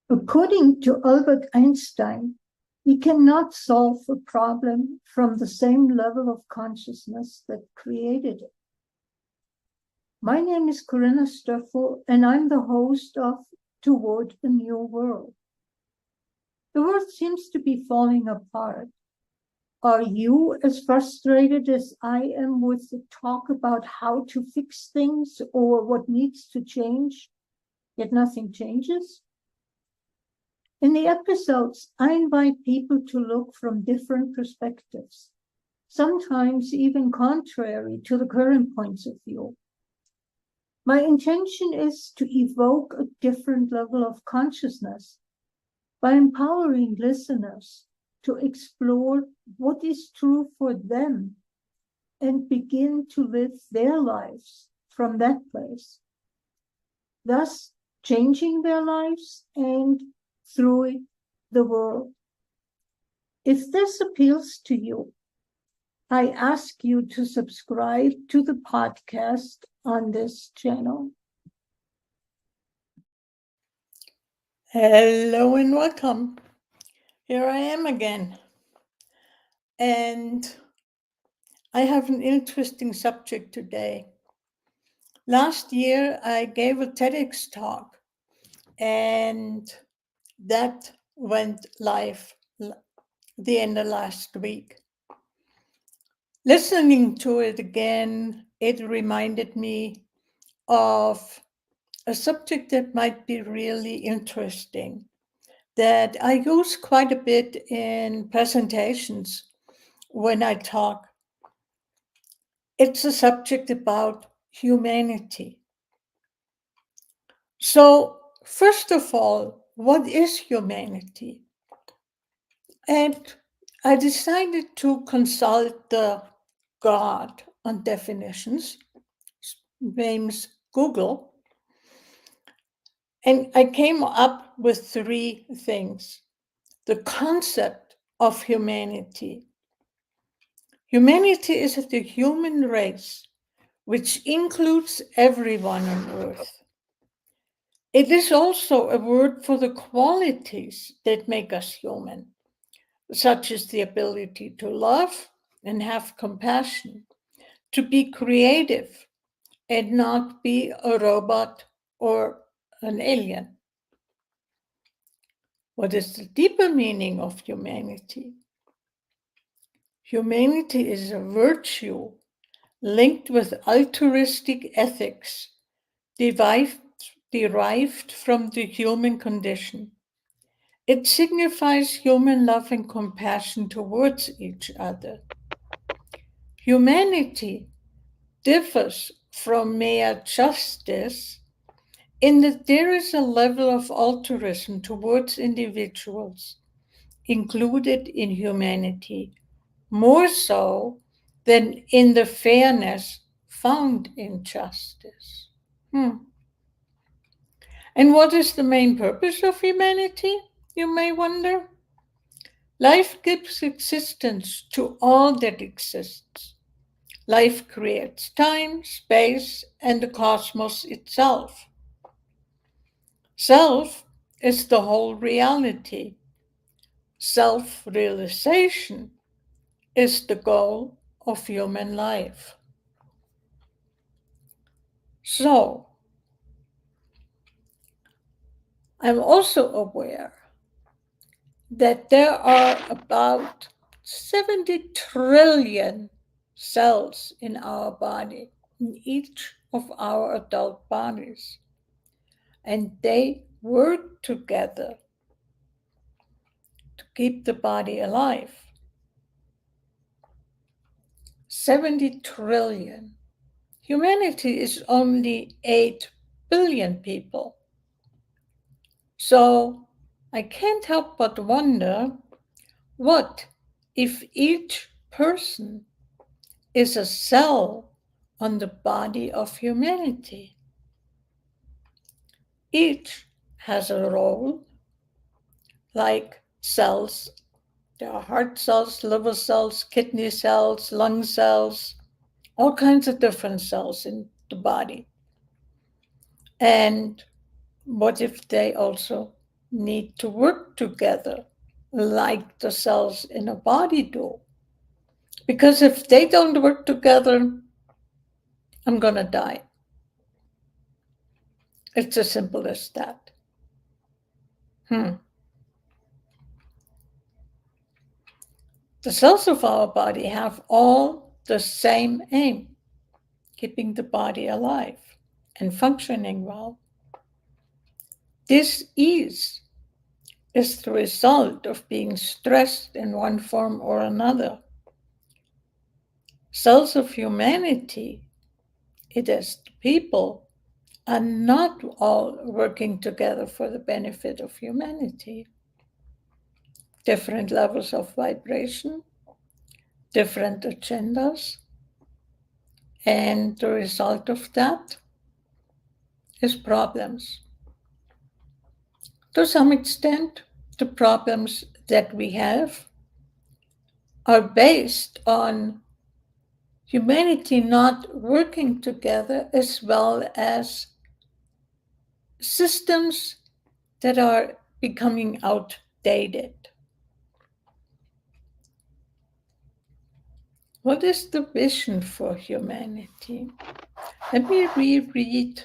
According to Albert Einstein, we cannot solve a problem from the same level of consciousness that created it. My name is Corinna Stoffel, and I'm the host of Toward a New World. The world seems to be falling apart. Are you as frustrated as I am with the talk about how to fix things or what needs to change, yet nothing changes? In the episodes, I invite people to look from different perspectives, sometimes even contrary to the current points of view. My intention is to evoke a different level of consciousness by empowering listeners to explore what is true for them and begin to live their lives from that place, thus changing their lives and through the world. If this appeals to you, I ask you to subscribe to the podcast on this channel. Hello and welcome. Here I am again. And I have an interesting subject today. Last year, I gave a TEDx talk, and that went live the end of last week. Listening to it again, it reminded me of a subject that might be really interesting, that I use quite a bit in presentations when I talk. It's a subject about humanity. So, first of all, what is humanity? And I decided to consult the God on definitions, names Google, and I came up with three things. The concept of humanity. Humanity is the human race, which includes everyone on earth. It is also a word for the qualities that make us human, such as the ability to love and have compassion, to be creative and not be a robot or an alien. What is the deeper meaning of humanity? Humanity is a virtue linked with altruistic ethics derived from the human condition. It signifies human love and compassion towards each other. Humanity differs from mere justice in that there is a level of altruism towards individuals included in humanity, more so than in the fairness found in justice. And what is the main purpose of humanity, you may wonder? Life gives existence to all that exists. Life creates time, space, and the cosmos itself. Self is the whole reality. Self-realization is the goal of human life. So, I'm also aware that there are about 70 trillion cells in our body, in each of our adult bodies, and they work together to keep the body alive. 70 trillion. Humanity is only 8 billion people. So I can't help but wonder, what if each person is a cell on the body of humanity? Each has a role, like cells. There are heart cells, liver cells, kidney cells, lung cells, all kinds of different cells in the body. And what if they also need to work together like the cells in a body do. Because if they don't work together, I'm going to die. It's as simple as that. The cells of our body have all the same aim, keeping the body alive and functioning well. This is the result of being stressed in one form or another. Cells of humanity, it is people, are not all working together for the benefit of humanity. Different levels of vibration, different agendas, and the result of that is problems. To some extent, the problems that we have are based on humanity not working together, as well as systems that are becoming outdated. What is the vision for humanity? Let me reread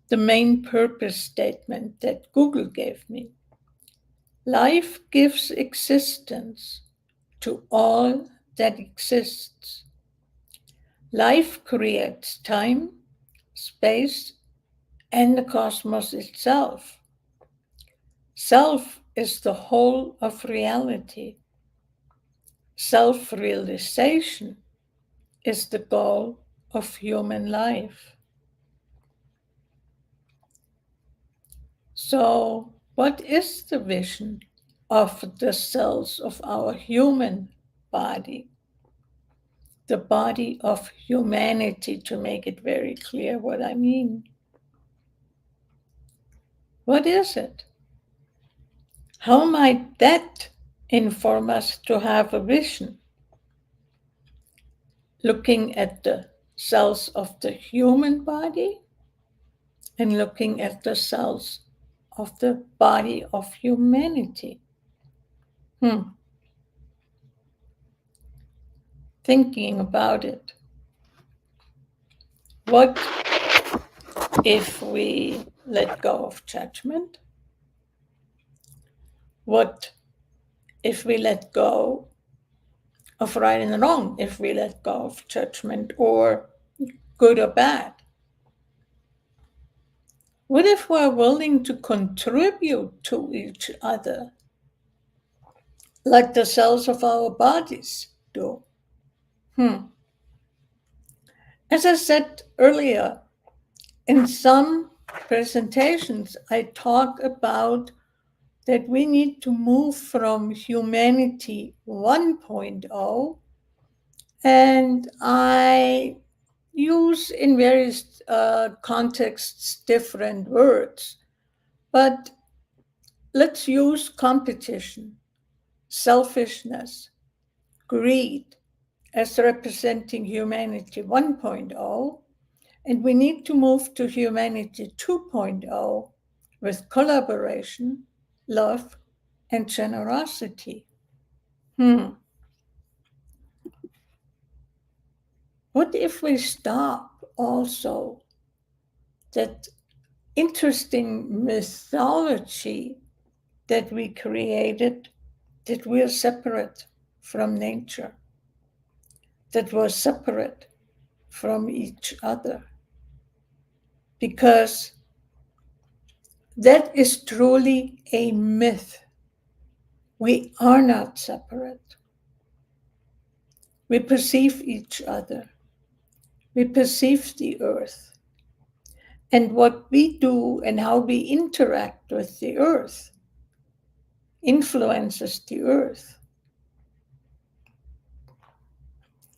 the main purpose statement that Google gave me. Life gives existence to all that exists. Life creates time, space, and the cosmos itself. Self is the whole of reality. Self-realization is the goal of human life. So, what is the vision of the cells of our human body? The body of humanity, to make it very clear what I mean. What is it? How might that inform us to have a vision? Looking at the cells of the human body and looking at the cells of the body of humanity. Thinking about it. What if we let go of judgment? What if we let go of right and wrong? If we let go of judgment, or good or bad? What if we're willing to contribute to each other like the cells of our bodies do? As I said earlier, in some presentations, I talk about that we need to move from humanity 1.0, and I use in various contexts different words, but let's use competition, selfishness, greed as representing humanity 1.0, and we need to move to humanity 2.0 with collaboration, love, and generosity. What if we stop also that interesting mythology that we created, that we are separate from nature, that we're separate from each other? Because that is truly a myth. We are not separate. We perceive each other. We perceive the earth. And what we do and how we interact with the earth influences the earth.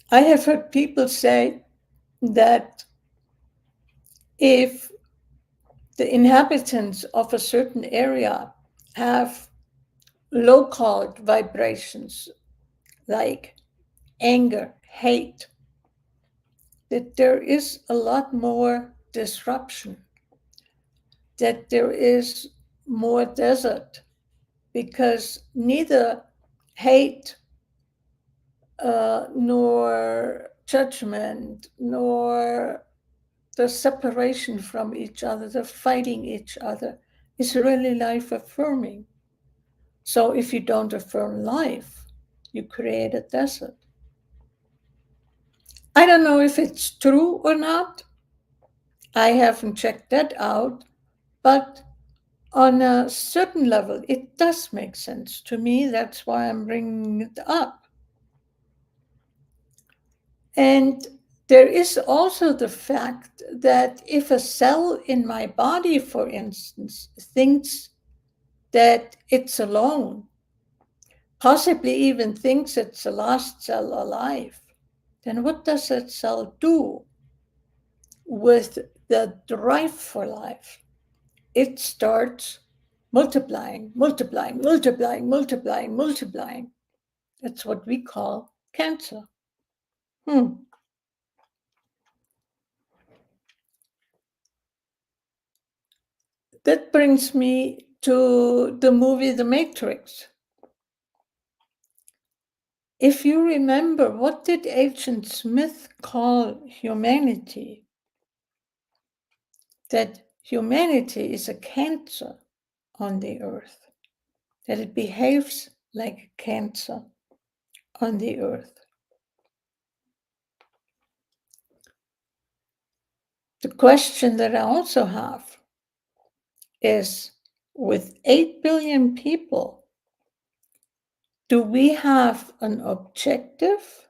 I have heard people say that if the inhabitants of a certain area have low-called vibrations like anger, hate, that there is a lot more disruption, that there is more desert, because neither hate nor judgment nor the separation from each other, the fighting each other, is really life affirming. So if you don't affirm life, you create a desert. I don't know if it's true or not. I haven't checked that out, but on a certain level, it does make sense to me. That's why I'm bringing it up. And there is also the fact that if a cell in my body, for instance, thinks that it's alone, possibly even thinks it's the last cell alive, then what does that cell do with the drive for life? It starts multiplying, multiplying, multiplying, multiplying, multiplying. That's what we call cancer. That brings me to the movie The Matrix. If you remember, what did Agent Smith call humanity? That humanity is a cancer on the earth, that it behaves like a cancer on the earth. The question that I also have is, with 8 billion people, do we have an objective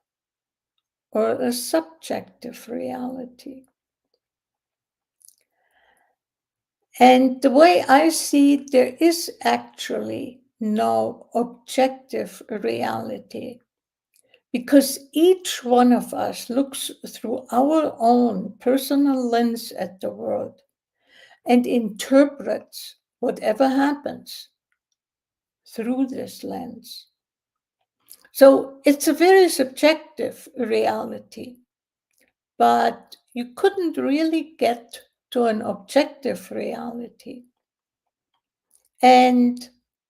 or a subjective reality? And the way I see it, there is actually no objective reality, because each one of us looks through our own personal lens at the world and interprets whatever happens through this lens. So it's a very subjective reality, but you couldn't really get to an objective reality. And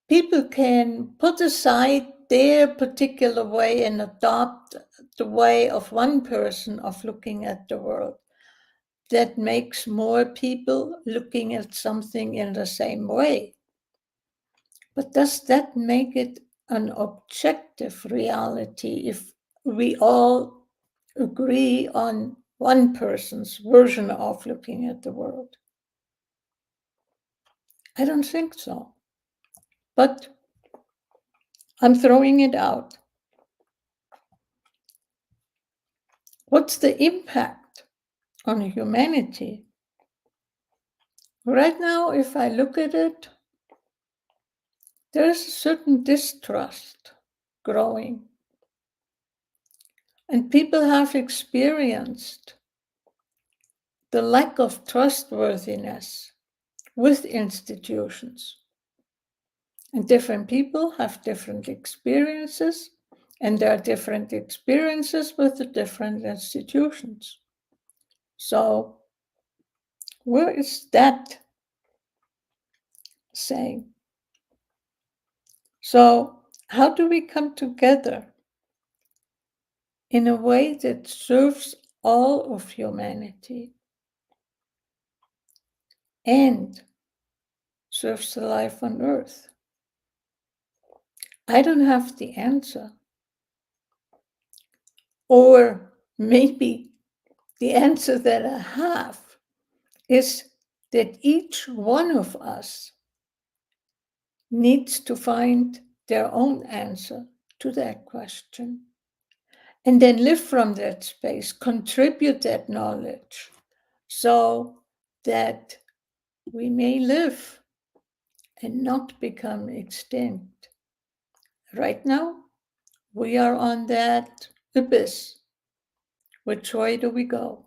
people can put aside their particular way and adopt the way of one person of looking at the world that makes more people looking at something in the same way. But does that make it an objective reality if we all agree on one person's version of looking at the world? I don't think so. But I'm throwing it out. What's the impact on humanity? Right now, if I look at it, there's a certain distrust growing. And people have experienced the lack of trustworthiness with institutions. And different people have different experiences, and there are different experiences with the different institutions. So, where is that saying? So, how do we come together in a way that serves all of humanity and serves the life on earth? I don't have the answer. Or maybe the answer that I have is that each one of us needs to find their own answer to that question, and then live from that space, contribute that knowledge so that we may live and not become extinct. Right now, we are on that abyss. Which way do we go?